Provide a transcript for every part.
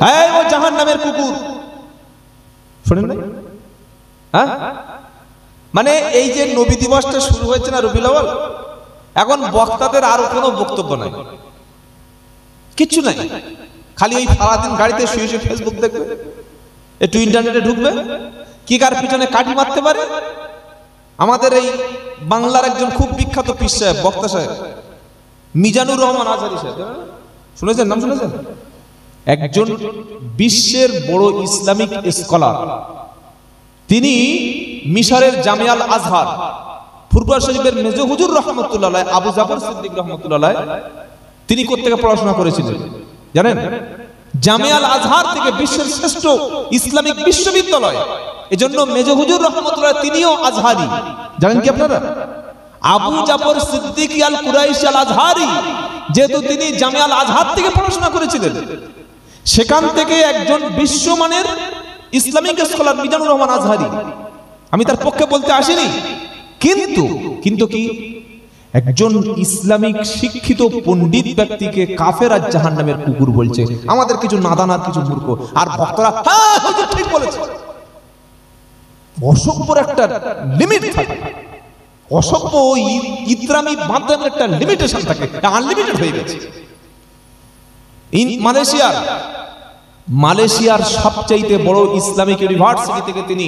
এই ও জাহান্নামের কুকুর, শুনেন না? হ্যাঁ, মানে এই যে নবী দিবসটা শুরু হয়েছে না রবিউল আউয়াল, এখন বক্তাদের আর কোনো বক্তব্য নাই, কিচ্ছু নাই, খালি ওই সারাদিন গাড়িতে শুয়ে শুয়ে ফেসবুক দেখবে, একটু ইন্টারনেটে ঢুকবে, কি কার পিছনে কাঠি মারতে পারে। আমাদের এই বাংলার একজন খুব বিখ্যাত পীর সাহেব, বক্তা সাহেব, মিজানুর রহমান আজহারী সাহেব, শুনেছেন? নাম শুনেছেন? একজন বিশ্বের বড় ইসলামিক স্কলার। তিনি মিশরের জামিয়াল আজহার ফুরফুরা শরীফের মেজো হুজুর রহমতুল্লাহ আলাইহি, আবু জাফর সিদ্দিক রহমতুল্লাহ আলাইহি, তিনি কোত্থেকে পড়াশোনা করেছিলেন জানেন? জামিয়াল আজহার থেকে, বিশ্বের শ্রেষ্ঠ ইসলামিক বিশ্ববিদ্যালয়। এজন্য মেজো হুজুর রহমতুল্লাহ তিনিও আজহারি, জানেন কি আপনারা? আবু জাফর সিদ্দিক আল কুরাইশি আল আজহারি, যেহেতু তিনি জামিয়াল আজহার থেকে পড়াশোনা করেছিলেন, সেখান থেকে একজন বিশ্বমানের ইসলামিক স্কলার মিজানুর রহমান আজহারি। আমি তার পক্ষে বলতে আসিনি, কিন্তু কি একজন ইসলামিক শিক্ষিত পণ্ডিত ব্যক্তিকে কাফের আর জাহান্নামের কুকুর বলছে। আমাদের কিছু নাদান আর কিছু মূর্খ আর ভক্তরা হ্যাঁ হুজুর ঠিক বলেছে। অসভ্যর একটা লিমিট থাকে, অসভ্য ইতরামি মাধ্যমের একটা লিমিটেশন থাকে, আনলিমিটেড হয়ে গেছে। মালয়েশিয়ার সবচাইতে বড় ইসলামিক ইউনিভার্সিটি থেকে তিনি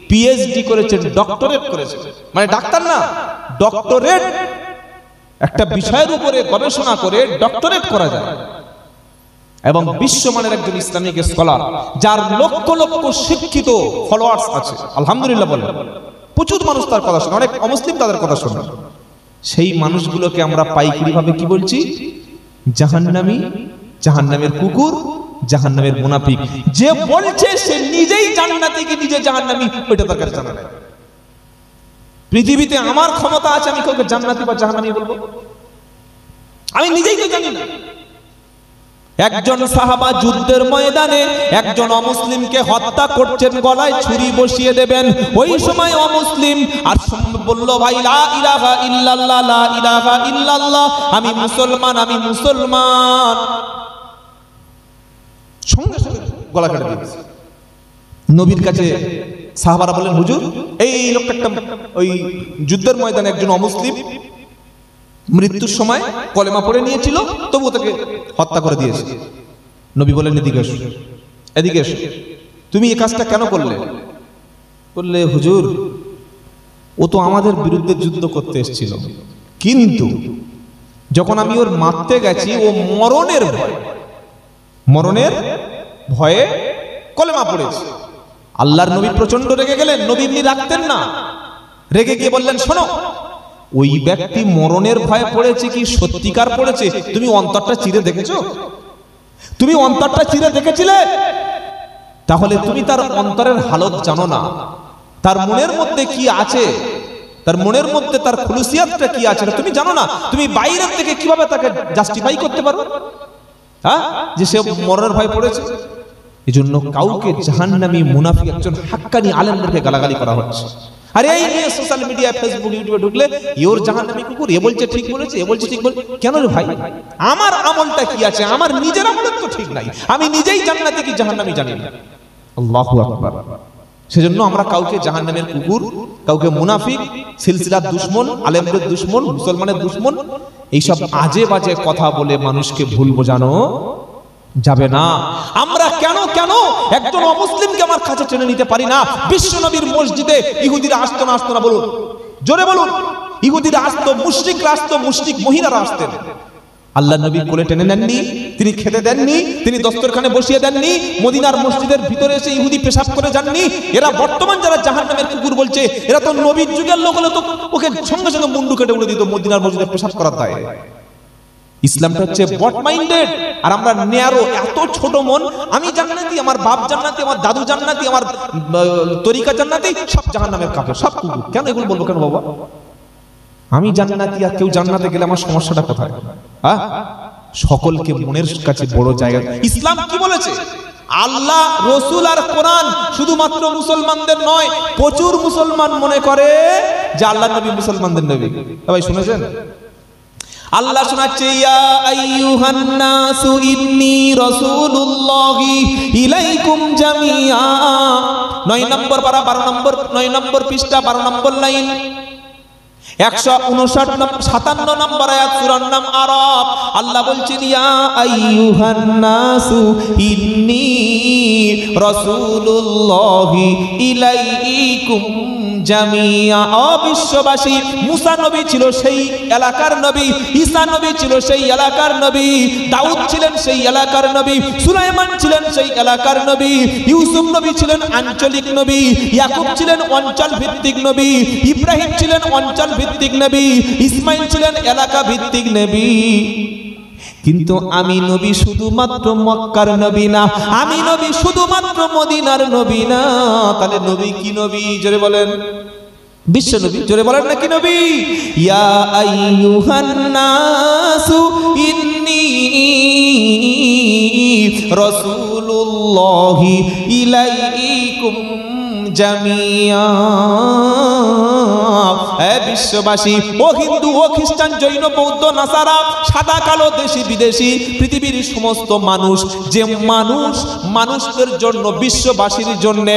পিএইচডি করেছেন, ডক্টরেট করেছেন, মানে ডাক্তার না, ডক্টরেট। একটা বিষয়ের উপরে গবেষণা করে ডক্টরেট করা যায়, এবং বিশ্বমানের একজন ইসলামিক স্কলার, যার লক্ষ লক্ষ শিক্ষিত ফলোয়ার্স আছে। আলহামদুলিল্লাহ বলেন, প্রচুর মানুষ তার কথা শোনে, অনেক অমুসলিম তাদের কথা শোনে। সেই মানুষগুলোকে আমরা পাইকারি ভাবে কি বলছি? জাহান্নামী, জাহান্নামের কুকুর, জাহান্নামের মুনাফিক। যে বলছে সে নিজেই জান্নাতি কি নিজে জাহান্নামী, ওইটা তার কাছে জানা নাই। পৃথিবীতে আমার ক্ষমতা আছে আমি কাউকে জান্নাতি বা জাহান্নামী বলবো? আমি নিজেই তো জানি না। একজন সাহাবা যুদ্ধের ময়দানে একজন অমুসলিমকে হত্যা করছেন, গলায় ছুরি বসিয়ে দেবেন। ওই সময় অমুসলিম আর বলল, ভাই লা ইলাহা ইল্লাল্লাহ, লা ইলাহা ইল্লাল্লাহ, আমি মুসলমান, আমি মুসলমান। সঙ্গে সঙ্গে গলা কেটে দিয়েছে। নবীর কাছে সাহাবারা বলেন, হুজুর এই লোকটা একটা ওই যুদ্ধের ময়দানে একজন অমুসলিম মৃত্যুর সময় কলেমা পড়ে নিয়েছিল, তবু তাকে হত্যা করে দিয়েছে। নবী বলেন, এদিকে এসো, এদিকে এসো, তুমি এই কাজটা কেন করলে? বললে, হুজুর ও তো আমাদের বিরুদ্ধে যুদ্ধ করতে এসেছিল, কিন্তু যখন আমি ওর মারতে গেছি ও মরণের ভয়ে কলেমা পড়েছে। আল্লাহর নবী প্রচন্ড রেগে গেলেন। নবী এমনি রাখতেন না, রেগে গিয়ে বললেন, শোনো, ওই ব্যক্তি মরণের ভয়ে পড়েছে কি সত্যিকার পড়েছে তুমি অন্তরটা চিরে দেখেছো? তুমি অন্তরটা চিরে দেখেছিলে? তাহলে তুমি তার অন্তরের হালত জানো না, তার মনের মধ্যে কি আছে, তার মনের মধ্যে তার খুলুসিয়াতটা কি আছে তুমি জানো না। তুমি বাইরের থেকে কিভাবে তাকে জাস্টিফাই করতে পারো, হ্যাঁ, যে সে মরণের ভয় পড়েছে? এজন্য কাউকে জাহান্নামী, মুনাফিক, একজন হাক্কানি আলেমদেরকে গালাগালি করা হচ্ছে। আর এই নিয়ে সোশ্যাল মিডিয়া, ফেসবুক, ইউটিউবে ঢুকলে ইওর জাহান্নামী কুকুর, এ বলছে ঠিক বলেছে, এ বলছে ঠিক বলেছে। কেন রে ভাই, আমার আমলটা কি আছে? আমার নিজের আমলের তো ঠিক নাই, আমি নিজেই জান্নাতি কি জাহান্নামী জানি না। আল্লাহু আকবার। সেজন্য আমরা কাউকে জাহান্নামের কুকুর, কাউকে মুনাফিক, সিলসিলার দুশমন, আলেমদের দুশমন, মুসলমানের দুশমন, এইসব আজে বাজে কথা বলে মানুষকে ভুল বোঝানো যাবে না। আমরা কেন একজন অমুসলিমকে আমার কাছে টেনে নিতে পারি না? বিশ্বনবীর মসজিদে ইহুদিরা আসতো না, আসতো না? বলুন, জোরে বলুন। ইহুদিরা আসতো, মুশরিকরা আসতো, মুশরিক মহিলারা আসতেন। আল্লাহ নবী কোলে টেনে নেননি, তিনি খেতে দেননি, তিনি দস্তরখানে বসিয়ে দেননি। মদিনার মসজিদের ভিতরে এসে ইহুদি পেশাব করে যাননি। এরা বর্তমান যারা জাহান্নামের কুকুর বলছে, এরা তো নবীর যুগের লোক হলে তো ওকে সঙ্গে সঙ্গে মুন্ডু কেটে উড়ে দিত মদিনার মসজিদে পেশাব করার দায়। ইসলামটা হচ্ছে বট মাইন্ডেড, আর আমরা ন্যারো, এত ছোট মন। আমি জান্নাতি, আমার বাপ জান্নাতি, আমার দাদু জান্নাতি, আমার তরিকা জান্নাতি, সব জাহান্নামের কাফের, সব কুকুর। কেন এগুলো বলবো কেন বাবা? আমি জান্নাতি আর কেউ জান্নাতে গেলে আমার সমস্যাটা কোথায়? হ্যাঁ, সকলকে মনের কাছে বড় জায়গা। ইসলাম কি বলেছে? আল্লাহ, রসুল আর কোরআন শুধুমাত্র মুসলমানদের নয়। প্রচুর মুসলমান মনে করে যে আল্লাহ নবী মুসলমানদের নবী। ভাই শুনেছেন? আল্লাহ শোনাচ্ছে ইয়া আইয়ুহান নাসু ইন্নী রাসূলুল্লাহি ইলাইকুম জামিআ। 9 নম্বর পারা 9 নম্বর পৃষ্ঠা 12 নম্বর লাইন 157 নম্বর আয়াত, সূরার নাম আরাফ। আল্লাহ বলছেন ইয়া আইয়ুহান নাসু ইন্নী রাসূলুল্লাহি ইলাইকুম জামিআ। বিশ্ববাসী, মুসা নবী ছিল সেই এলাকার নবী, ঈসা নবী ছিল সেই এলাকার নবী, দাউদ ছিলেন সেই এলাকার নবী, সুলাইমান ছিলেন সেই এলাকার নবী, ইউসুফ নবী ছিলেন আঞ্চলিক নবী, ইয়াকুব ছিলেন অঞ্চল ভিত্তিক নবী, ইব্রাহিম ছিলেন অঞ্চল ভিত্তিক নবী, ইসমাইল ছিলেন এলাকা ভিত্তিক নবী। কিন্তু আমি নবী শুধুমাত্র মক্কার নবী না, আমি নবী শুধুমাত্র মদিনার নবী না। তাহলে নবী কি নবী? জোরে বলেন। বিশ্ব নবী। জোরে বলেন না কি নবী? ইয়া আইয়ুহান নাসু ইন্নী রাসূলুল্লাহি ইলাইকুম জামিআ। হে বিশ্ববাসী, ও হিন্দু, ও খ্রিস্টান, জৈন, বৌদ্ধ, নাসারা, সাদা কালো, দেশি বিদেশি, পৃথিবীর সমস্ত মানুষ, যে মানুষদের জন্য, বিশ্ববাসীর জন্য,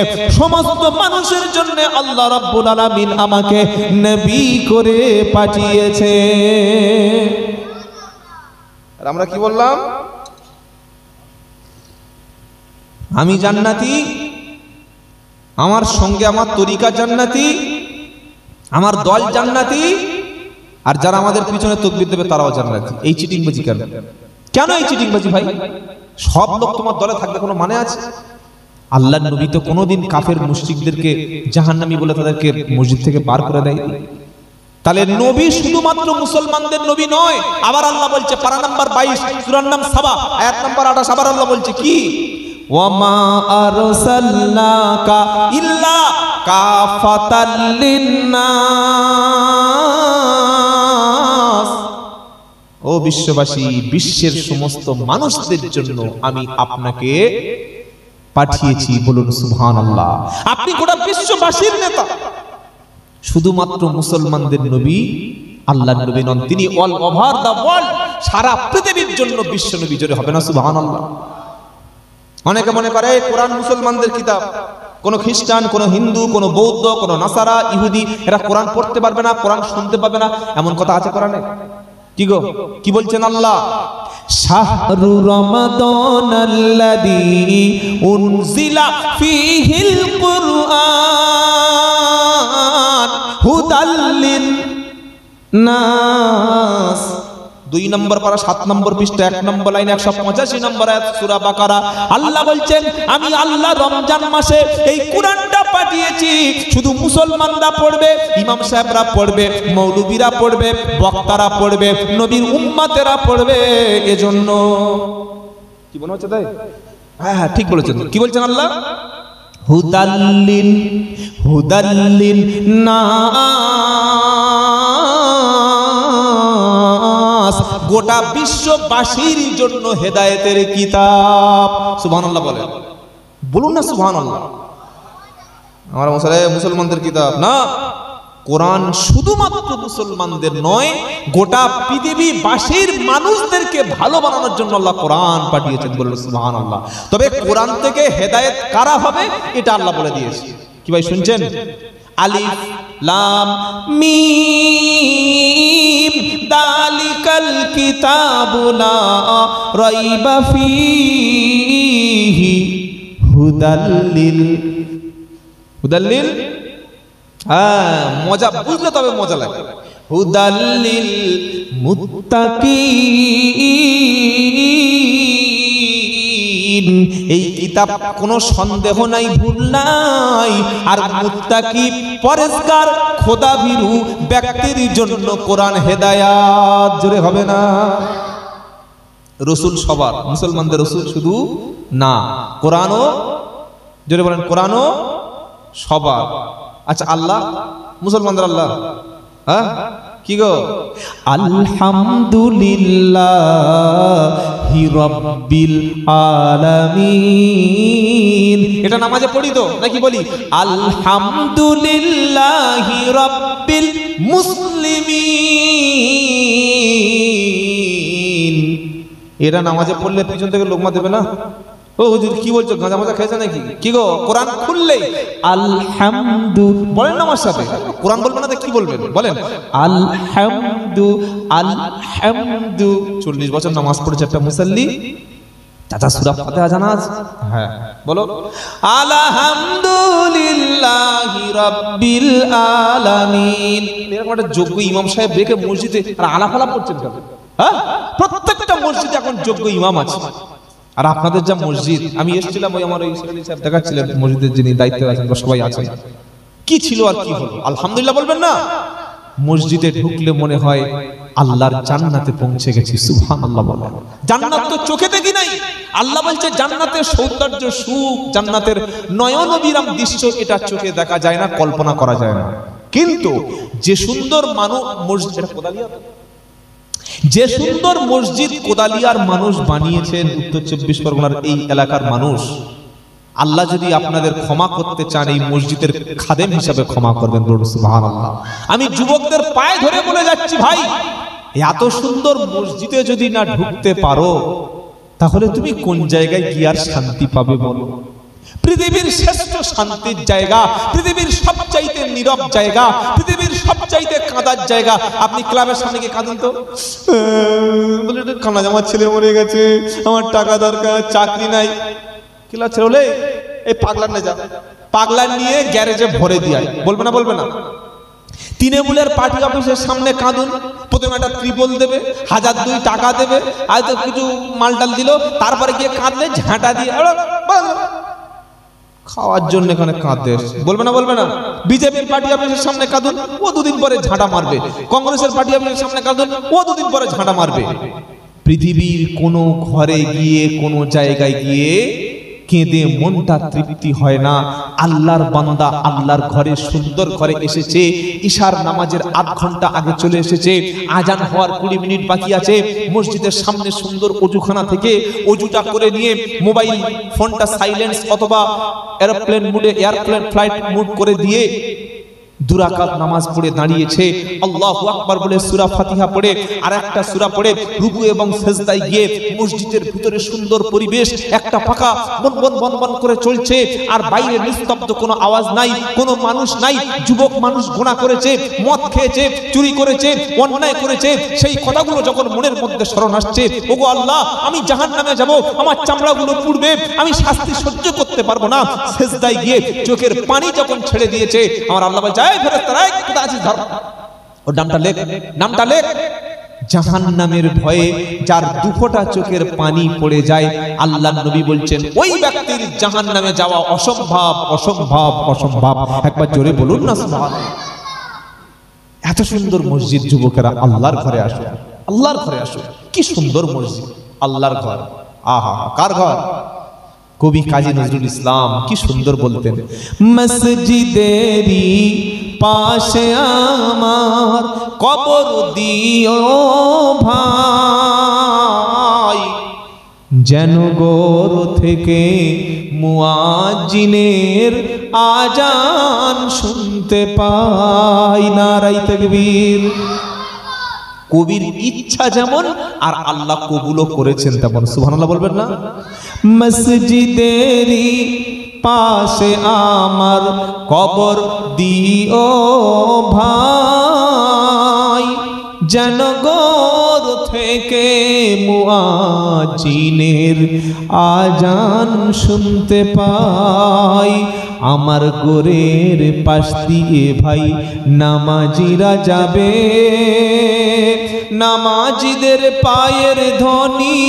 সমস্ত মানুষের জন্য আল্লাহ রাব্বুল আলামিন আমাকে নবী করে পাঠিয়েছে। আর আমরা কি বললাম? আমি জান্নাতি, আমার সঙ্গে আমার তরিকা জান্নাতি, আমার দল জান্নাতি, আর যারা আমাদের পিছনে তাকবীর দেবে তারাও জান্নাতি। এই চিটিংবাজি কেন? কেন এই চিটিংবাজি ভাই? সব লোক তোমার দলে থাকবে কোনো মানে আছে? আল্লাহর নবী তো কোনোদিন কাফের মুশরিকদেরকে জাহান্নামী বলে তাদেরকে মসজিদ থেকে বার করে দেয়। তাহলে নবী শুধুমাত্র মুসলমানদের নবী নয়। আবার আল্লাহ বলছে পারা নাম্বার 22 সূরার নাম সাবা আয়াত নাম্বার 28, আবার আল্লাহ বলছে কি? ওয়ামা আরসালনাকা ইল্লা কাফাতাল লিন্নাস। ও বিশ্ববাসী, বিশ্বের সমস্ত মানুষদের জন্য আমি আপনাকে পাঠিয়েছি। বলুন সুবহানাল্লাহ। আপনি গোটা বিশ্ববাসীর নেতা, শুধুমাত্র মুসলমানদের নবী আল্লাহর নবী নন, তিনি অল ওভার দা ওয়ার্ল্ড, সারা পৃথিবীর জন্য বিশ্ব নবী। জোরে হবে না সুবহানাল্লাহ? অনেকে মনে করে কোরআন মুসলমানদের কিতাব, কোন খ্রিস্টান, কোন হিন্দু, কোন বৌদ্ধ, কোন নাসারা, ইহুদি এরা কোরআন পড়তে পারবে না, কোরআন শুনতে পাবে না, এমন কথা আছে কোরআনে? কি গো, কি বলছেন আল্লাহ? শাহরু রমাদানাল্লাযী উনজিলা ফীহিল কুরআন হুদাল লিন-নাস। 2 নম্বর পারা 7 নম্বর পৃষ্ঠা 1 নম্বর লাইন 185 নম্বর আয়াত সূরা বাকারা। আল্লাহ বলছেন আমি আল্লাহ রমজান মাসে এই কুরআনটা পাঠিয়েছি। শুধু মুসলমানরা পড়বে, ইমাম সাহেবরা পড়বে, মৌলবীরা পড়বে, বক্তারা পড়বে, নবীর উম্মতেরা পড়বে। এজন্য কি মনে হচ্ছে তাই? হ্যাঁ ঠিক বলেছেন। কি বলছেন আল্লাহ? হুদাল্লিন নাস, গোটা বিশ্ববাসীর জন্য হেদায়েতের কিতাব। সুবহানাল্লাহ বলেন, বলুন না সুবহানাল্লাহ। আমরা মুসলমানদের কিতাব না, কোরআন শুধুমাত্র মুসলমানদের নয়, গোটা পৃথিবীবাসীর মানুষদেরকে ভালো বানানোর জন্য আল্লাহ কোরআন পাঠিয়েছেন। বলুন সুবহানাল্লাহ। তবে কোরআন থেকে হেদায়েত কারা হবে এটা আল্লাহ বলে দিয়েছে। কি ভাই শুনছেন? আলিফ লাম মিম যালিকাল কিতাবু লা রাইবা ফীহি হুদাল্লিল। হ্যাঁ, মজা বুঝলে তবে মজা লাগে। হুদাল্লিল মুত্তাকিন, এই কিতাব কোনো সন্দেহ নাই, ভুল নাই। আর মুত্তাকি পরেজগার খোদাভীরু ব্যক্তির জন্য কোরআন হেদায়াত। জোরে হবে না? রসুল সবার, মুসলমানদের রসুল শুধু না, কোরআনও, জোরে বলেন, কোরআনও সবার। আচ্ছা আল্লাহ, মুসলমানদের আল্লাহ, হ্যাঁ কি গো? আলহামদুলিল্লাহি রাব্বিল আলামিন। এটা নামাজে পড়ি তো নাকি বলি? আলহামদুলিল্লাহি রাব্বিল মুসলিমিন। এরা নামাজে পড়লে পিছন থেকে লোকমা দেবে না? ও হুজুর কি বলছো, গাঁজা মাজা খেয়েছে নাকি? কি গো, কোরআন খুললেই আলহামদু বলেন না আমার সাথে। কোরআন বলবেন না তো কি বলবেন? বলেন আলহামদু আলহামদু। 40 বছর নামাজ পড়েছে একটা মুসাল্লি, চাচা সূরা ফাতিহা জানা আছে? হ্যাঁ বলো আলহামদুলিল্লাহি রাব্বিল আলামিন। এরকম একটা যোগ্য ইমাম সাহেব দেখে মসজিদে আর আলাফালা পড়ছেন কেন? হ্যাঁ, প্রত্যেকটা মসজিদে এখন যোগ্য ইমাম আছে। আর আপনাদের যা মসজিদ, আমি এসেছিলাম, ওই আমার ওই সাহেব দেখাচ্ছিলেন মসজিদের যিনি দায়িত্বে আছেন, সবাই আছেন, কি ছিল আর কি হলো? আলহামদুলিল্লাহ বলবেন না? মসজিদে ঢুকলে মনে হয় আল্লাহর জান্নাতে পৌঁছে গেছি। সুবহানাল্লাহ বলেন। জান্নাত তো চোখে দেখি নাই, আল্লাহ বলছে জান্নাতের সৌন্দর্য, সুখ, জান্নাতের নয়নবিরাম দৃশ্য এটা চোখে দেখা যায় না, কল্পনা করা যায় না। কিন্তু যে সুন্দর মসজিদ, যে সুন্দর মসজিদ কোদালিয়ার মানুষ বানিয়েছেন, উত্তর 24 পরগনার এই এলাকার মানুষ, আল্লাহ যদি আপনাদের ক্ষমা করতে চান, এই মসজিদের খাদেম হিসাবে ক্ষমা করবেন। বলুন সুবহানাল্লাহ। আমি যুবকদের পায়ে ধরে বলে যাচ্ছি, ভাই এত সুন্দর মসজিদে যদি না ঢুকতে পারো, তাহলে তুমি কোন জায়গায় গিয়ে আর শান্তি পাবে বলো? পৃথিবীর শ্রেষ্ঠ শান্তির জায়গা, পৃথিবীর সবচাইতে নীরব জায়গা, পৃথিবীর সবচাইতে কাঁদার জায়গা। আপনি ক্লাবের সামনে গিয়ে কাঁদেন তো, বলে কানা, আমার ছেলে মরে গেছে, আমার টাকা দরকার, চাকরি নাই। কিলা ছেলে, এই পাগলা নিয়ে যা, পাগলা নিয়ে গ্যারেজে ভরে দিয়ে, বলবে না? বলবে না? তৃণমূলের পার্টি অফিসের সামনে কাঁদুন, প্রথমে একটা ত্রিপল দেবে, 1002 টাকা দেবে, আর তো কিছু মালটাল দিল, তারপরে গিয়ে কাঁদলে ঝাঁটা দিয়ে খাওয়ার জন্য এখানে কাঁদে। বলবে না? বলবে না? বিজেপির পার্টি অফিসের সামনে কাঁদুন, ও 2 দিন পরে ঝাঁটা মারবে। কংগ্রেসের পার্টি অফিসের সামনে কাঁদুন, ও 2 দিন পরে ঝাঁটা মারবে। পৃথিবীর কোনো ঘরে গিয়ে, কোনো জায়গায় গিয়ে কেঁদে মনটা তৃপ্তি হয় না। আল্লাহর বান্দা আল্লাহর ঘরে, সুন্দর ঘরে এসেছে, ঈশার নামাজের 8 ঘন্টা আগে চলে এসেছে, আজান হওয়ার 20 মিনিট বাকি আছে, মসজিদের সামনে সুন্দর অজুখানা থেকে অজুটা করে নিয়ে মোবাইল ফোনটা সাইলেন্স অথবা এরোপ্লেন মুডে, এয়ারপ্লেন ফ্লাইট মুড করে দিয়ে 2 রাকাত নামাজ পড়ে দাঁড়িয়েছে, আল্লাহু আকবার বলে সূরা ফাতিহা পড়ে আর একটা সূরা পড়ে রুকু এবং সিজদায় গিয়ে মসজিদের ভিতরে সুন্দর পরিবেশ, একটা পাখা বন বন বন করে চলছে, আর বাইরে নিস্তব্ধ, কোনো আওয়াজ নাই, কোনো মানুষ নাই। যুবক মানুষ গুনাহ করেছে, মদ খেয়েছে, চুরি করেছে, অন্যায় করেছে, সেই কথাগুলো যখন মনের মধ্যে স্মরণ আসছে, ওগো আল্লাহ আমি জাহান্নামে যাব, আমার চামড়াগুলো পুড়বে, আমি শাস্তি সহ্য করতে পারবো না, সিজদায় গিয়ে চোখের পানি যখন ছেড়ে দিয়েছে, আমার আল্লাহ বলছে, নামটা লেখ। জাহান্নামের ভয়ে যার 2 ফোঁটা চোখের পানি পড়ে যায়, আল্লাহর নবী বলছেন ওই ব্যক্তির জাহান্নামে যাওয়া অসম্ভব, অসম্ভব, অসম্ভব। একবার জোরে বলুন না সুবহানাল্লাহ। এত সুন্দর মসজিদ, যুবকেরা আল্লাহর ঘরে আসো, আল্লাহর ঘরে আসো। কি সুন্দর মসজিদ, আল্লাহর ঘর। আহা, কার ঘর? কবি কাজী নজরুল ইসলাম কি সুন্দর বলতেন, মসজিদেরি পাশে আমার কবর দিও ভাই, যেন গোর থেকে মুয়াজ্জিনের আজান শুনতে পাই। নারায়ে তাকবীর। কবির ইচ্ছা যেমন, আর আল্লাহ কবুলও করেছেন তেমন। সুবহানাল্লাহ বলবেন না? মসজিদেরি পাশে আমার কবর দিও ভাই, যেন গোর থেকে মুয়াজ্জিনের আজান শুনতে পাই। আমার গোরের পাশ দিয়ে ভাই নামাজিরা যাবে, নামাজিদের পায়ের ধ্বনি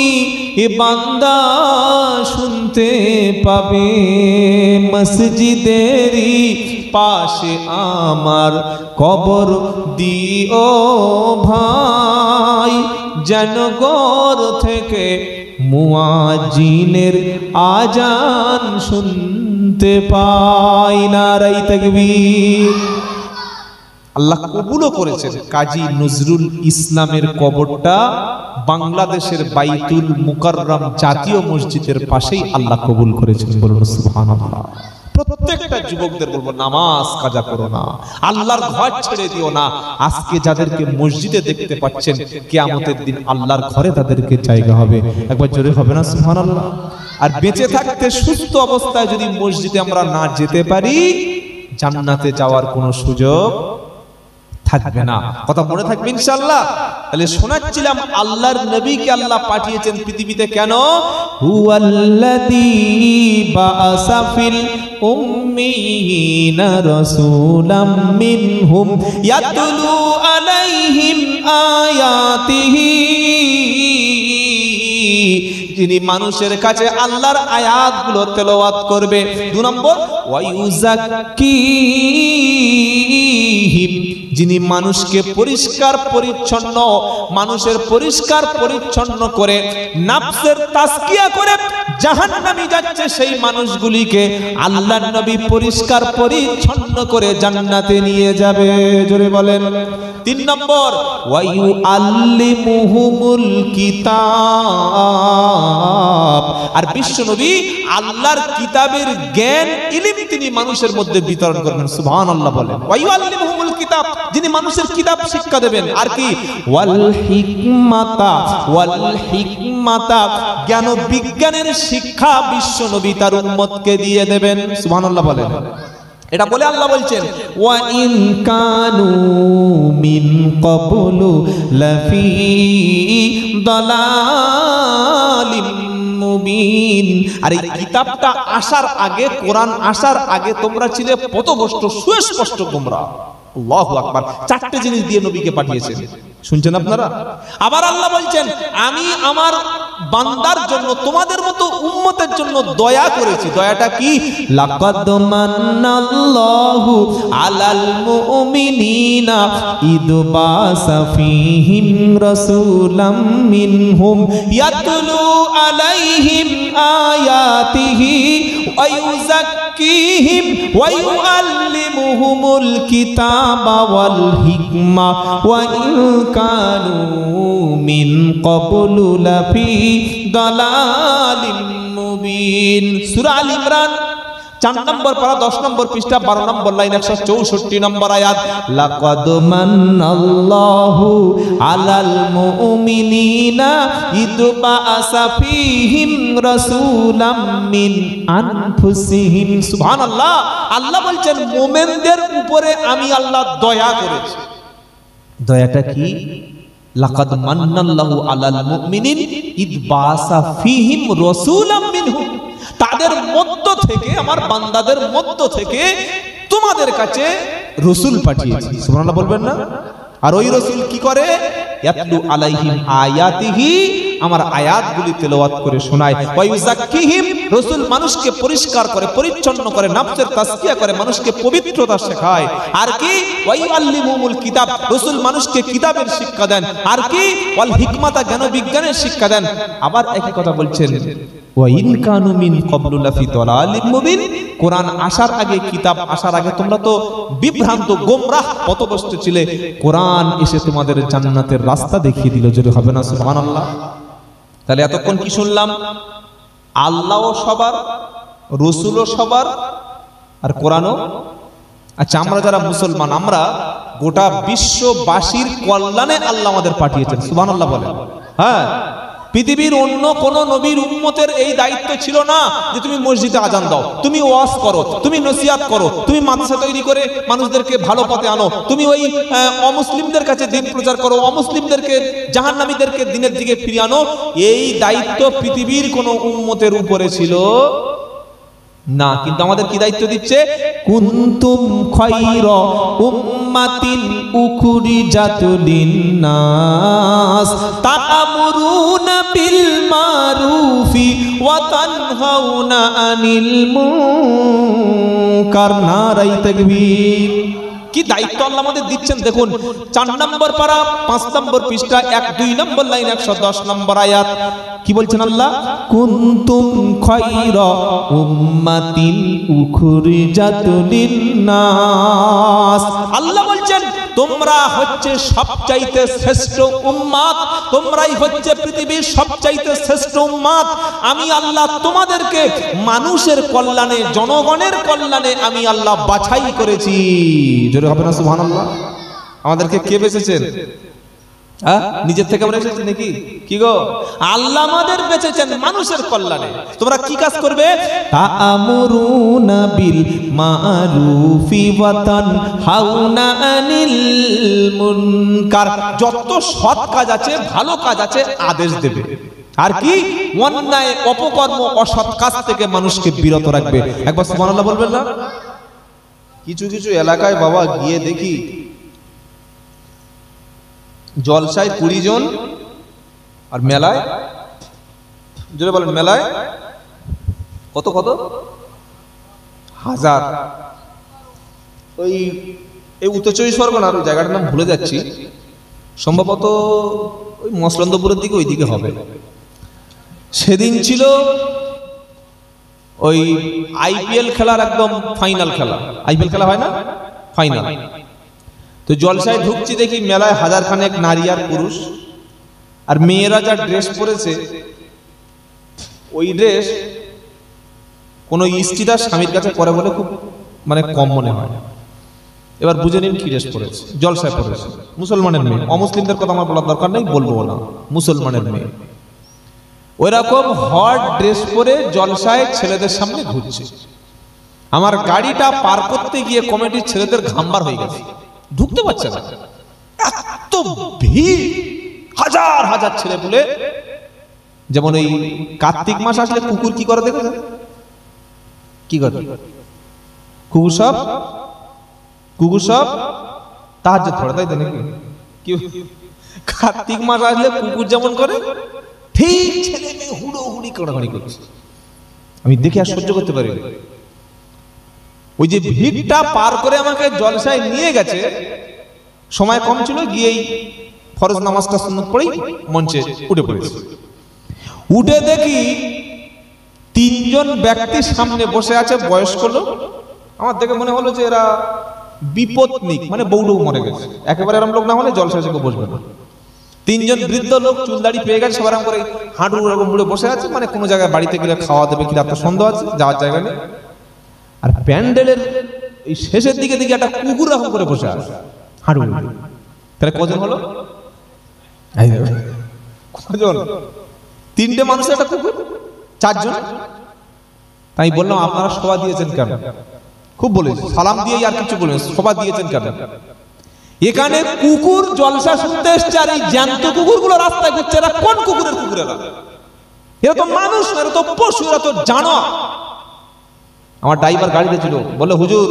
এ বান্দা শুনতে পাবে। মসজিদেরই পাশে আমার কবর দিও ভাই, যেন ঘর থেকে মুয়াজ্জিনের আজান শুনতে পাই। নারায়ে তাকবীর। আল্লাহ কবুলও করেছেন। কাজী নজরুল ইসলামের কবরটা বাংলাদেশের বাইতুল মুকাররম জাতীয় মসজিদের পাশেই আল্লাহ কবুল করেছেন। বলুন সুবহানাল্লাহ। প্রত্যেকটা যুবকদের বলবো, নামাজ কাজা করো না, আল্লাহর ঘর ছেড়ে দিও না। আজকে যাদেরকে মসজিদে দেখতে পাচ্ছেন, কিয়ামতের দিন আল্লাহর ঘরে তাদেরকে জায়গা হবে। একবার জোরে হবে না সুবহানাল্লাহ? আর বেঁচে থাকতে সুস্থ অবস্থায় যদি মসজিদে আমরা না যেতে পারি, জান্নাতে যাওয়ার কোনো সুযোগ থাকবে না। কথা মনে থাকবে ইনশাআল্লাহ। তাহলে শোনাচ্ছিলাম আল্লাহর নবীকে আল্লাহ পাঠিয়েছেন পৃথিবীতে কেন? হুয়াল্লাযী বাআসা ফিল উম্মিয়িনা রাসূলাম মিনহুম ইয়াতলু আলাইহিম আয়াতিহি, যিনি মানুষের কাছে আল্লাহর আয়াতগুলো তেলাওয়াত করবে। 2 নম্বর ওয়ায়ুযাক্কিহিম, যিনি মানুষকে পরিষ্কার পরিচ্ছন্ন, মানুষের পরিষ্কার পরিচ্ছন্ন করে নফসের তাজকিয়া করে জাহান্নামে যাচ্ছে সেই মানুষগুলিকে আল্লাহর নবী পরিষ্কার পরিচ্ছন্ন করে জান্নাতে নিয়ে যাবে। জোরে বলেন। 3 নম্বর ওয়ায়ুআল্লিমুহুমুল কিতাব, আর বিশ্ব নবী আল্লাহর কিতাবের জ্ঞান ইলম তিনি মানুষের মধ্যে বিতরণ করবেন। সুবহানাল্লাহ বলেন। ওয়ায়ুআল্লিমুহুমুল কিতাব, যিনি মানুষের কিতাব শিক্ষা দেবেন। আর কি? ওয়াল হিকমাতা, জ্ঞান ও বিজ্ঞানের শিক্ষা বিশ্ব নবী তার উম্মতকে দিয়ে দেবেন। সুবহানাল্লাহ বলেন। এটা বলে আল্লাহ বলছেন ওয়া ইন কানু মিন ক্বাবলু লাফি দালালিম মুবিন। আর এই কিতাবটা আসার আগে, কোরআন আসার আগে তোমরা ছিলে পথভ্রষ্ট, সুস্পষ্ট গোমরাহ। আল্লাহু আকবার। 4টে জিনিস দিয়ে নবীকে পাঠিয়েছেন, শুনছেন আপনারা? আবার আল্লাহ বলছেন আমি আমার বান্দার জন্য, তোমাদের মতো উম্মতের জন্য দয়া করেছি। দয়াটা কি? লাকাদ মান্নাল্লাহু আলাল মুমিনিনা ইদ বাসা ফীহিম রাসূলাম মিনহুম ইয়াতলু আলাইহিম আয়াতিহি ওয়া ইউযাক্কিহিম ওয়া ইউআল্লিমুহুমুল কিতাবা ওয়াল হিকমা ওয়া ইন কানু মিন ক্বাবলু লাফি দালালিম মুবিন। সূরা আল ইমরান 4 নম্বর পারা 10 নম্বর পৃষ্ঠা 12 নম্বর লাইন 164 নম্বর আয়াত। লাকাদ মান্নাল্লাহু আলাল মুমিনিনা ইদ বাআসা ফীহিম রাসূলাম মিন আনফুসিহিম। সুবহানাল্লাহ। আল্লাহ বলছেন মুমিনদের উপরে আমি আল্লাহ দয়া করেছি। দয়াটা কি? লাকাদ মান্নাল্লাহু আলাল মুমিনিন ইদ বাআসা ফীহিম রাসূলাম মিনহুম, তাদের মধ্য থেকে, আমার বান্দাদের মধ্য থেকে তোমাদের কাছে রাসূল পাঠিয়েছি। সুবহানাল্লাহ বলবেন না? আর ওই রাসূল কি করে? ইয়াতলু আলাইহিম আয়াতিহি, আমার আয়াতগুলি তেলাওয়াত করে শোনায়। ওয়া ইউযাক্কিহিম, রাসূল মানুষকে পরিষ্কার করে, পরিচ্ছন্ন করে, নফসের তাজকিয়া করে, মানুষকে পবিত্রতা শেখায়। আর কি? ওয়া ইউআল্লিমুহুমুল কিতাব, রাসূল মানুষকে কিতাবের শিক্ষা দেন। আর কি? ওয়াল হিকমাতা, জ্ঞান বিজ্ঞানের শিক্ষা দেন। আবার একই কথা বলছেন ওয়া ইন কানু মিন ক্বাবলু লাফি দালালিম মুবিন, কোরআন আসার আগে, কিতাব আসার আগে তোমরা তো বিভ্রান্ত, গোমরাহ, পথভ্রষ্ট ছিলে। কোরআন এসে তোমাদের জান্নাতের রাস্তা দেখিয়ে দিল। যদি হবে না সুবহানাল্লাহ? তাহলে এতক্ষণ কি শুনলাম? আল্লাহও সবার, রাসূলও সবার, আর কোরআনও। আচ্ছা, আমরা যারা মুসলমান, আমরা গোটা বিশ্ববাসীর কল্যাণে আল্লাহ আমাদের পাঠিয়েছেন। সুবহানাল্লাহ বলেন। হ্যাঁ, পৃথিবীর অন্য কোন নবীর উম্মতের এই দায়িত্ব ছিল না যে তুমি মসজিদে আজান দাও, তুমি ওয়াজ করো, তুমি নসিহত করো, তুমি মাদ্রাসা তৈরি করে মানুষদেরকে ভালো পথে আনো, তুমি ওই অমুসলিমদের কাছে দিন প্রচার করো, অমুসলিমদেরকে, জাহান্নামীদেরকে দিনের দিকে ফিরিয়ে আনো। এই দায়িত্ব পৃথিবীর কোন উম্মতের উপরে ছিল না। কিন্তু আমাদের কি দায়িত্ব দিচ্ছে? কুনতুম খায়রা উম্মাতিন উখরিজাত লিন-নাস তা'মুরুনা বিল মারুফি ওয়া তানহাউনা আনিল মুনকার। নারাই তাকবীর। কি দায়িত্ব আল্লাহ আমাদের দিচ্ছেন দেখুন। 4 নম্বর পারা 5 নম্বর পৃষ্ঠা 1-2 নম্বর লাইন 110 নম্বর আয়াত। কি বলছেন আল্লাহ? কুনতুম খায়রা উম্মাতিন উখরিজাত লিন-নাস। আল্লাহ বলছেন তোমরা হচ্ছে সবচাইতে শ্রেষ্ঠ উম্মাত, তোমরাই হচ্ছে পৃথিবীর সবচাইতে শ্রেষ্ঠ উম্মাত। আমি আল্লাহ তোমাদেরকে মানুষের কল্যাণে, জনগণের কল্যাণে আমি আল্লাহ বাছাই করেছি। জোরে হবে না সুবহানাল্লাহ? আমাদেরকে কে বেঁচেছেন? নিজের থেকে আমরা এসেছি নাকি? কি গো, আল্লাহ আমাদের বেঁচেছেন মানুষের কল্যাণে। তোমরা কি কাজ করবে? তা'মুরুনা বিল মা'রুফি ওয়া তানহাউনা আনিল মুনকার, যত সৎ কাজ আছে, ভালো কাজ আছে আদেশ দেবে। আর কি? অন্যায়, অপকর্ম, অসৎ কাজ থেকে মানুষকে বিরত রাখবে। একবার সুবহানাল্লাহ বলবেন না? কিছু কিছু এলাকায় বাবা গিয়ে দেখি জলসায় 20 জন, আর মেলায়, জোরে বলেন, মেলায় কত কত হাজার। ওই এই উত্তর 24 পরগনার ওই জায়গাটার নাম ভুলে যাচ্ছি, সম্ভবত ওই মসলন্দপুরের দিকে, ওই দিকে হবে। সেদিন ছিল ওই আইপিএল খেলার একদম ফাইনাল খেলা। আইপিএল খেলা হয় না, ফাইনাল। তো জলসায় ঢুকছি, দেখি মেলায় হাজার খানেক নারী আর পুরুষ, আর মেয়েরা যা ড্রেস পরেছে, ওই ড্রেস কোন স্ত্রীরা স্বামীর কাছে পরে বলে খুব মানে কম মনে হয়। এবার বুঝে নিন কি ড্রেস পরেছে, জলসায় পরেছে মুসলমানের মেয়ে। অমুসলিমদের কথা আমার বলার দরকার নেই, বলবো না, মুসলমানের মেয়ে ওই রকম হট ড্রেস পরে জলসায় ছেলেদের সামনে ঘুরছে। আমার গাড়িটা পার করতে গিয়ে কমিটির ছেলেদের ঘামবার হয়ে গেছে, ঢুকতে পারছে না, এত ভিড়, হাজার হাজার ছেলে বলে। যেমন এই কার্তিক মাস আসলে কুকুর কি করে দেখো, কি করে কুকুর সব তাহাজ্জুদ পড়ে, তাই তো নাকি? কার্তিক মাস আসলে কুকুর যেমন করে, ঠিক ছেলে মেয়ে হুড়োহুড়ি কাড়াকাড়ি করছে। আমি দেখে আর সহ্য করতে পারি। ওই যে ভিড়টা পার করে আমাকে জলসায় নিয়ে গেছে, সময় কম ছিল, গিয়েই ফরজ নামাজটা সুন্নত পড়েই মঞ্চে উঠে পড়েছি। উঠে দেখি 3 জন ব্যক্তি সামনে বসে আছে, বয়স্ক লোক। আমার দেখে মনে হলো যে এরা বিপত্নিক, মানে বউডৌ মরে গেছে। একেবারে এরকম লোক না হলে জলসায় বসবে না। 3 জন বৃদ্ধ লোক, চুলদাড়ি পেয়ে গেছে, সবার করে হাঁটু এরকম মুড়ে বসে আছে, মানে কোনো জায়গায় বাড়িতে গেলে খাওয়া দেবে কি আপনার সন্দেহ আছে, যাওয়ার জায়গা নেই। আর প্যান্ডেলের এই শেষের দিকে দিকে একটা কুকুর রকম করে বসে আছে হাঁটু। তাহলে কজন হলো? কজন? 3টে মানুষ, একটা কুকুর, 4 জন। তাই বললাম আপনারা সভা দিয়েছেন কেন? খুব বলেছি, সালাম দিয়ে আর কিছু বলেন, সভা দিয়েছেন কেন? এখানে কুকুর জলসা শুনতে এসছে, আর এই জ্যান্ত কুকুরগুলো রাস্তায় ঘুরছে। এরা কোন কুকুরের কুকুরেরা? এরা তো মানুষ, এরা তো পশু, এরা তো জানোয়ার। আমার ড্রাইভার গাড়িতে ছিল, বলে হুজুর,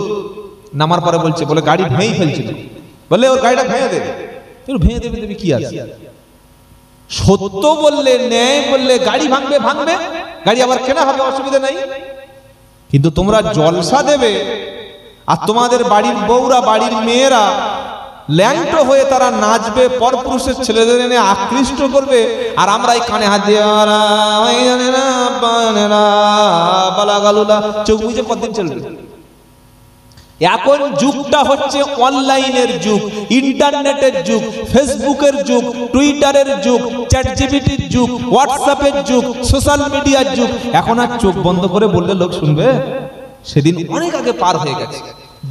নামার পরে বলছে, বলে গাড়ি ভেঙেই ফেলছিল, বলে ওর গাড়িটা ভেঙে দেবে। ভেঙে দেবে দেবে কি আছে? সত্য বললে, ন্যায় বললে গাড়ি ভাঙবে, গাড়ি আবার কেনা হবে, অসুবিধা নাই। কিন্তু তোমরা জলসা দেবে, আর তোমাদের বাড়ির বউরা, বাড়ির মেয়েরা ল্যাংটো হয়ে তারা নাচবে, পরপুরুষের ছেলেদের এনে আকৃষ্ট করবে, আর আমরা এই কানে হাত দিয়ে চোখ বুঝে কতদিন চলবে? এখন যুগটা হচ্ছে অনলাইনের যুগ, ইন্টারনেটের যুগ, ফেসবুকের যুগ, টুইটারের যুগ, চ্যাটজিপিটির যুগ, হোয়াটসঅ্যাপের যুগ, সোশ্যাল মিডিয়ার যুগ। এখন আর চোখ বন্ধ করে বললে লোক শুনবে? সেদিন অনেক আগে পার হয়ে গেছে।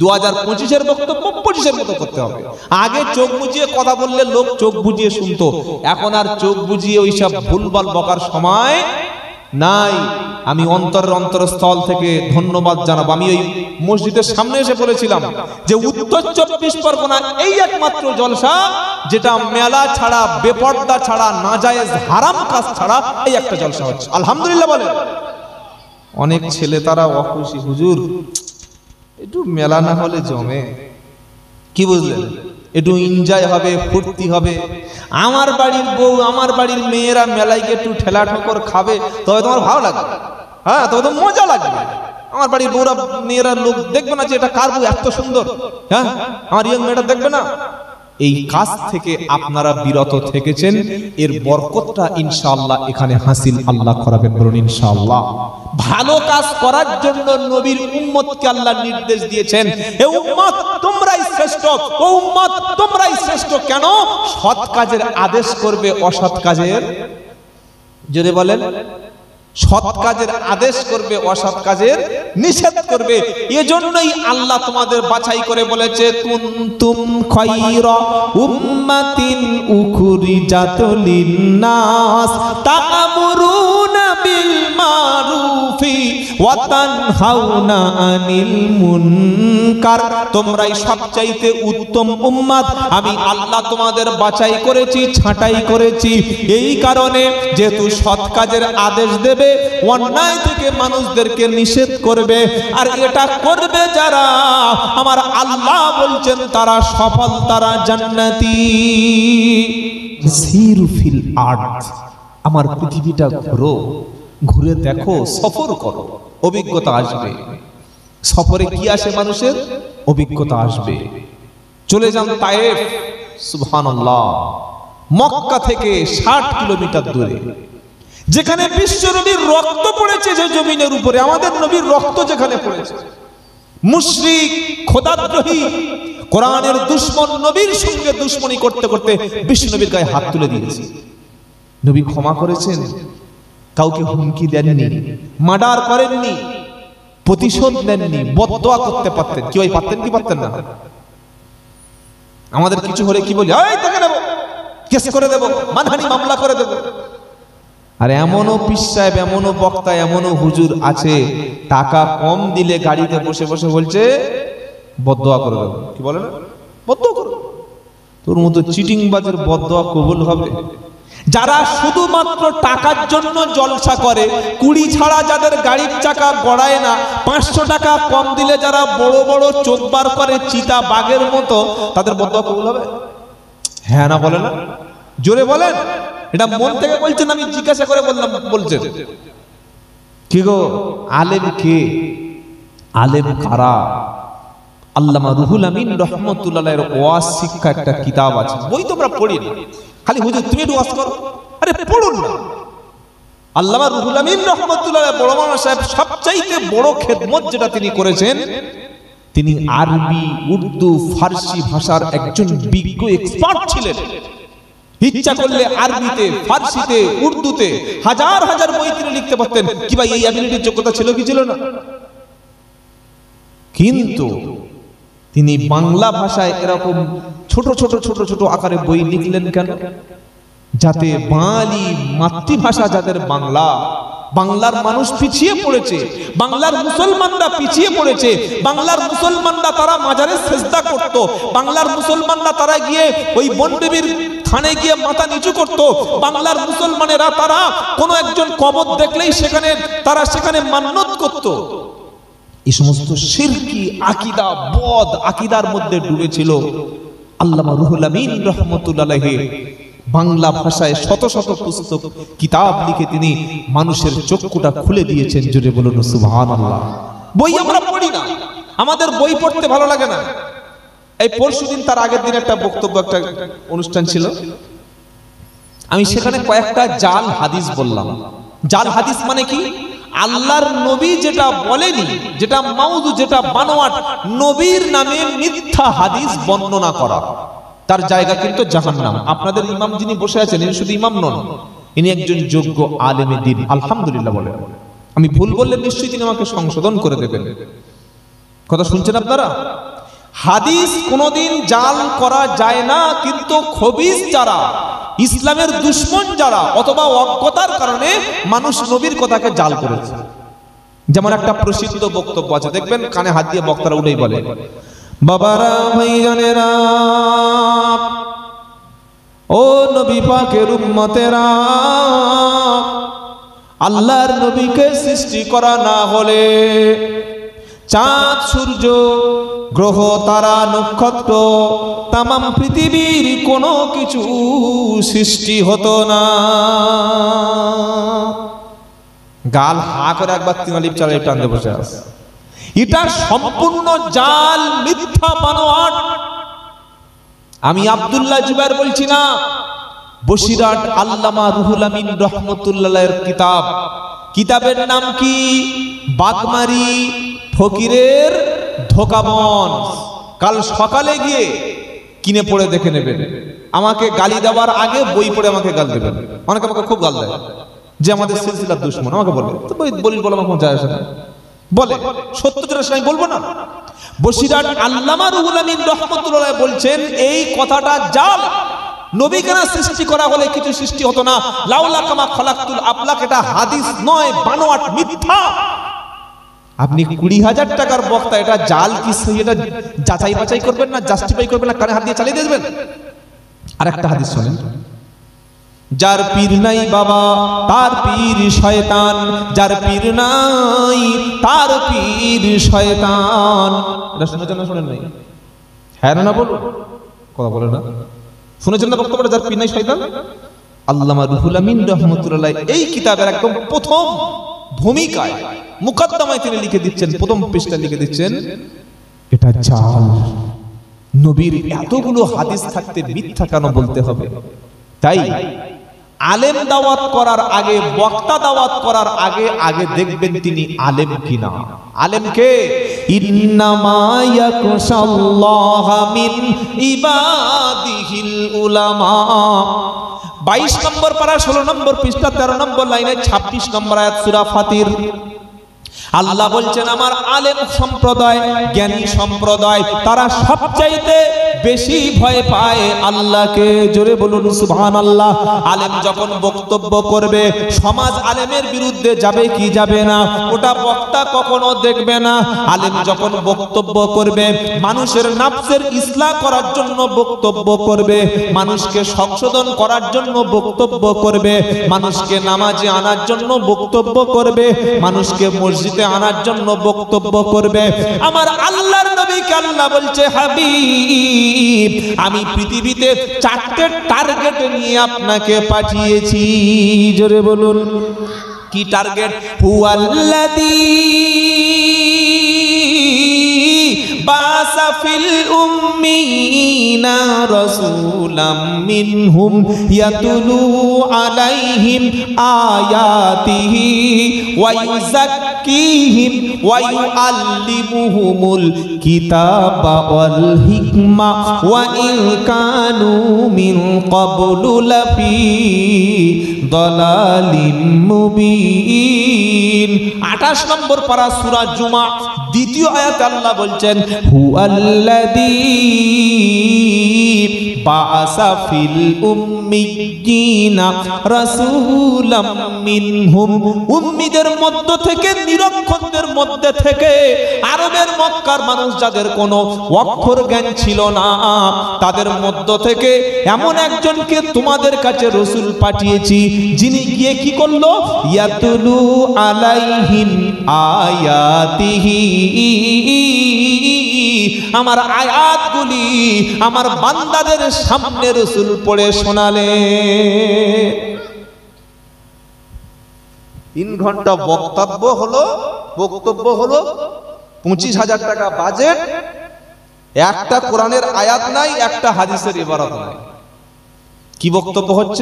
2025-এর বক্তব্য 25-এর মতো করতে হবে। আগে চোখ বুজিয়ে কথা বললে লোক চোখ বুজিয়ে শুনতো, এখন আর চোখ বুজিয়ে ওইসব ভুলভাল বকার সময় নাই। আমি অন্তরস্থল থেকে ধন্যবাদ জানাবো। আমি ওই মসজিদের সামনে এসে বলেছিলাম যে উত্তর 24 পরগনা এই একমাত্র জলসা যেটা মেলা ছাড়া, বেপর্দা ছাড়া, নাজায়েজ হারাম কাজ ছাড়া এই একটা জলসা হচ্ছে। আলহামদুলিল্লাহ বলে। অনেক ছেলে তারা অখুশি, হুজুর একটু মেলা না হলে জমে, কি বুঝলেন, একটু এনজয় হবে, ফুর্তি হবে। আমার বাড়ির বউ, আমার বাড়ির মেয়েরা মেলায় গিয়ে একটু ঠেলা ঠোকর খাবে, তবে তোমার ভালো লাগবে, হ্যাঁ, তবে তো মজা লাগবে। আমার বাড়ির বউরা, মেয়েরা লোক দেখবে না যে এটা কার বউ, এত সুন্দর, হ্যাঁ, আমার ইয়ং মেয়েটা দেখবে না। এই কাজ থেকে আপনারা বিরত থেকেছেন, এর বরকতটা ইনশাআল্লাহ এখানে হাসিল আল্লাহ করাবেন, বলুন ইনশাআল্লাহ। ভালো কাজ করার জন্য নবীর উম্মতকে আল্লাহ নির্দেশ দিয়েছেন, হে উম্মত তোমরাই শ্রেষ্ঠ, ও উম্মত তোমরাই শ্রেষ্ঠ। কেন? সৎ কাজের আদেশ করবে, অসৎ কাজের, যদি বলেন সৎ কাজের আদেশ করবে, অসৎ কাজের নিষেধ করবে। এজন্যই আল্লাহ তোমাদের বাছাই করে বলেছে, কুনতুম খায়রা উম্মাতিন উখরিজাত লিন-নাস তা'মুরুনা বিল মারুফি ওয়া তানহাউনা আনিল মুনকার। তোমরাই সবচাইতে উত্তম উম্মাত, আমি আল্লাহ তোমাদের বাছাই করেছি, ছাঁটাই করেছি এই কারণে, যেহেতু সৎ কাজের আদেশ দেবে, অন্যায় থেকে মানুষদেরকে নিষেধ করবে। আর এটা করবে যারা, আমার আল্লাহ বলছেন তারা সফল, তারা জান্নাতি। সিরু ফিল আরদ, আমার পৃথিবীটা ঘুরো, ঘুরে দেখো, সফর করো, অভিজ্ঞতা আসবে। সফরে কি আসে মানুষের? অভিজ্ঞতা আসবে। চলে যান তায়েফ, সুবহানাল্লাহ, মক্কা থেকে 60 কিলোমিটার দূরে, যেখানে বিশ্ব নবীর রক্ত পড়েছে, যে জমিনের উপরে আমাদের নবীর রক্ত যেখানে পড়েছে, মুশরিক, খোদাদ্রোহী, কোরআনের দুশমন নবীর সঙ্গে দুশমনি করতে করতে বিশ্ব নবীর গায়ে হাত তুলে দিয়েছে। নবী ক্ষমা করেছেন, কাউকে হুমকি দেননি, মার্ডার করেননি, প্রতিশোধ নেননি, বদদোয়া করতে পারতেন। কি ভাই পারতেন কি পারতেন না? আমাদের কিছু হলে কি বলি, এই দেখে নেব, কেস করে দেব, মানহানি মামলা করে দেব। আর এমনও পীর সাহেব, এমনও বক্তা, এমনও হুজুর আছে, টাকা কম দিলে গাড়িতে বসে বসে বলছে বদদোয়া করে দেব। কি বলে না? বদদোয়া করে। তোর মতো চিটিংবাজের বদদোয়া কবুল হবে? যারা শুধুমাত্র টাকার জন্য জলসা করে, কুড়ি ছাড়া যাদের গাড়ির চাকা গড়ায় না, 500 টাকা কম দিলে যারা বড় বড় চোখ বার করে চিতা বাঘের মতো, তাদের বদদোয়া কবুল হবে? হ্যাঁ না বলে না? জোরে বলেন। এটা মন থেকে বলছেন, আমি জিজ্ঞাসা করে বললাম, বলছেন কি গো? আলেম কে? আলেম কারা? আল্লামা রুহুল আমিন রহমতুল্লাহের ওয়াজ শিক্ষা একটা কিতাব আছে, বই তোমরা পড়ি না, খালি হুজুর তুমি একটু ওয়াজ করো, আরে পড়ুন না। আল্লামা রুহুল আমিন রহমতুল্লাহ বড় মাওলানা সাহেব সবচাইতে বড় খেদমত যেটা তিনি করেছেন, তিনি আরবি, উর্দু, ফার্সি ভাষার একজন বিজ্ঞ এক্সপার্ট ছিলেন। ইচ্ছা করলে আরবিতে, ফার্সিতে, উর্দুতে হাজার হাজার বই তিনি লিখতে পারতেন। কি ভাই এই অ্যাবিলিটির যোগ্যতা ছিল কি ছিল না? কিন্তু তিনি বাংলা ভাষায় এরকম ছোট ছোট ছোট ছোট আকারে বই লিখলেন কেন? যাতে বাঙালি মাতৃভাষা যাদের বাংলা, বাংলার মানুষ পিছিয়ে পড়েছে, বাংলার মুসলমানরা পিছিয়ে পড়েছে, বাংলার মুসলমানরা তারা মাজারে সেজদা করত, বাংলার মুসলমানরা তারা গিয়ে ওই বনবিবির থানে গিয়ে মাথা নিচু করত, বাংলার মুসলমানেরা তারা কোনো একজন কবর দেখলেই সেখানে মান্নত করত। এই সমস্ত শিরকি আকীদা, বদ আকীদার মধ্যে ডুবেছিল। আল্লামা রুহুল আমিন রহমতুল্লাহ আলাইহি বাংলা ভাষায় শত শত পুস্তক, কিতাব লিখে তিনি মানুষের চক্ষুটা খুলে দিয়েছেন। জোরে বলুন সুবহানাল্লাহ। বই আমরা পড়ি না, আমাদের বই পড়তে ভালো লাগে না। এই পরশুদিন, তার আগের দিন একটা বক্তব্য, একটা অনুষ্ঠান ছিল, আমি সেখানে কয়েকটা জাল হাদিস বললাম। জাল হাদিস মানে কি? আল্লাহর নবী যেটা বলেনি, যেটা মাউযু, যেটা বানোয়াট, নবীর নামে মিথ্যা হাদিস বর্ণনা করা, তার জায়গা কিন্তু জাহান্নাম। আপনাদের ইমাম যিনি বসে আছেন, ইনি শুধু ইমাম নন, ইনি একজন যোগ্য আলেমে দ্বীন, আলহামদুলিল্লাহ বলেন। আমি ভুল বললে নিশ্চয়ই তিনি আমাকে সংশোধন করে দেবেন। কথা শুনছেন আপনারা? হাদিস কোনোদিন জাল করা যায় না, কিন্তু খবিস যারা, ইসলামের দুশমন যারা, অথবা অজ্ঞতার কারণে মানুষ নবীর কথাকে জাল করেছে। যেমন একটা প্রসিদ্ধ বক্তব্য আছে, দেখবেন কানে হাত দিয়ে বক্তারা উঠেই বলে, বাবারা, ভাইজানেরা, ও নবী পাকের উম্মতেরা, আল্লাহর নবীকে সৃষ্টি করা না হলে চাঁদ, সূর্য, গ্রহ, তারা, নক্ষত্র, তামাম পৃথিবীর কোনো কিছু সৃষ্টি হতো না। গাল হা করে একবার তিনালিপ চালে টানতে বসে আছে। এটা সম্পূর্ণ জাল, মিথ্যা, বানোয়াট। আমি আব্দুল্লাহ জুবায়ের বলছি না, বসিরহাট আল্লামা রুহুল আমিন রহমতুল্লাহের কিতাব। কিতাবের নাম কি? বাগমারি ফকিরের ধোকাবন। কাল সকালে গিয়ে কিনে পড়ে দেখে নেবেন। আমাকে গালি দেওয়ার আগে বই পড়ে আমাকে গাল দেবেন। অনেকে আমাকে খুব গাল দেয় যে আমাদের সিলসিলার দুশমন। আমাকে বলে তো বই বলি বলে আমার কোনো যায় আসে না, বলে সত্যটা আমি বলবো না। বসিরহাট আল্লামা রুহুল আমিন রহমতুল্লাহ বলছেন এই কথাটা জাল। নবী কেনা সৃষ্টি করা হলে কিছু সৃষ্টি হতো না। লাউলা কামা খালাকতুল আফলাক, এটা হাদিস নয়, বানোয়াট, মিথ্যা। আপনি 20,000 টাকার বক্তা, এটা জাল কি সহি এটা যাচাই বাছাই করবেন না, জাস্টিফাই করবেন না, কানে হাত দিয়ে চালিয়ে দেবেন। আর একটা হাদিস শুনেন, যার পীর নাই বাবা তার পীর শয়তান, যার পীর নাই তার পীর শয়তান। এটা শুনেছেন না শুনেন নাই? হ্যাঁ না বলো, কথা বলে না। শুনেছেন না বক্তব্যটা, যার পীর নাই শয়তান? আল্লামা রুহুল আমিন রহমতুল্লাহ এই কিতাবের একদম প্রথম ভূমিকায় মুকদ্দমায় তিনি লিখে দিচ্ছেন, প্রথম পৃষ্ঠা লিখে দিচ্ছেন এটা জাল। নবীর এতগুলো হাদিস থাকতে মিথ্যা কেন বলতে হবে? তাই আলেম দাওয়াত করার আগে, বক্তা দাওয়াত করার আগে আগে দেখবেন তিনি আলেম কিনা। আলেমকে ইন্নামা ইয়াকশাল্লাহ মিন ইবাদিহিল উলামা। 22 নম্বর পারা 16 নম্বর পৃষ্ঠা 13 নম্বর লাইনে 26 নম্বর আয়াত সূরা ফাতির। আল্লাহ বলছেন আমার আলেম সম্প্রদায়, জ্ঞানী সম্প্রদায়, তারা সবচাইতে বেশি ভয় পায় আল্লাহকে। জোরে বলুন সুবহানাল্লাহ। আলেম যখন বক্তব্য করবে, সমাজ আলেমের বিরুদ্ধে যাবে কি যাবে না, ওটা বক্তা কখনো দেখবে না। আলেম যখন বক্তব্য করবে, মানুষের নাফসের ইসলাহ করার জন্য বক্তব্য করবে, মানুষকে সংশোধন করার জন্য বক্তব্য করবে, মানুষকে নামাজে আনার জন্য বক্তব্য করবে, মানুষকে মসজিদে আনার জন্য বক্তব্য করবে। আমার আল্লাহর নবীকে আল্লাহ বলছে হাবিব, আমি পৃথিবীতে 4টে টার্গেট নিয়ে আপনাকে পাঠিয়েছি। জোরে বলুন কি টার্গেট? হুয়াল্লাযী বাসা ফিল উম্মিনা রাসূলাম মিনহুম ইয়াতুলু আলাইহিম আয়াতিহি ওয়া ইউযাক্কিহিম ওয়া ইউআল্লিমুহুমুল কিতাবা ওয়াল হিকমা ওয়া ইন কানু মিন ক্বাবলু লাফি দালালিম মুবিন। 28 নম্বর পারা সূরা জুমা দ্বিতীয় আয়াতে আল্লাহ বলছেন হুয়াল্লাযী বাআসা ফিল উম্মিয়িনা রাসূলাম মিনহুম। উম্মিদের মধ্য থেকে, নিরক্ষরদের মধ্যে থেকে, আরবের মক্কার মানুষ যাদের কোনো অক্ষর জ্ঞান ছিল না, তাদের মধ্য থেকে এমন একজনকে তোমাদের কাছে রাসূল পাঠিয়েছি, যিনি গিয়ে কি করলো? ইয়াতুলু আলাইহিম আয়াতিহি, আমার আয়াতগুলি আমার বান্দাদের সামনে রাসূল পড়ে শোনালে। 3 ঘন্টা বক্তব্য হলো 25,000 টাকা বাজেট, একটা কোরআনের আয়াত নাই, একটা হাদিসের ইবারত নাই। কি বক্তব্য হচ্ছে?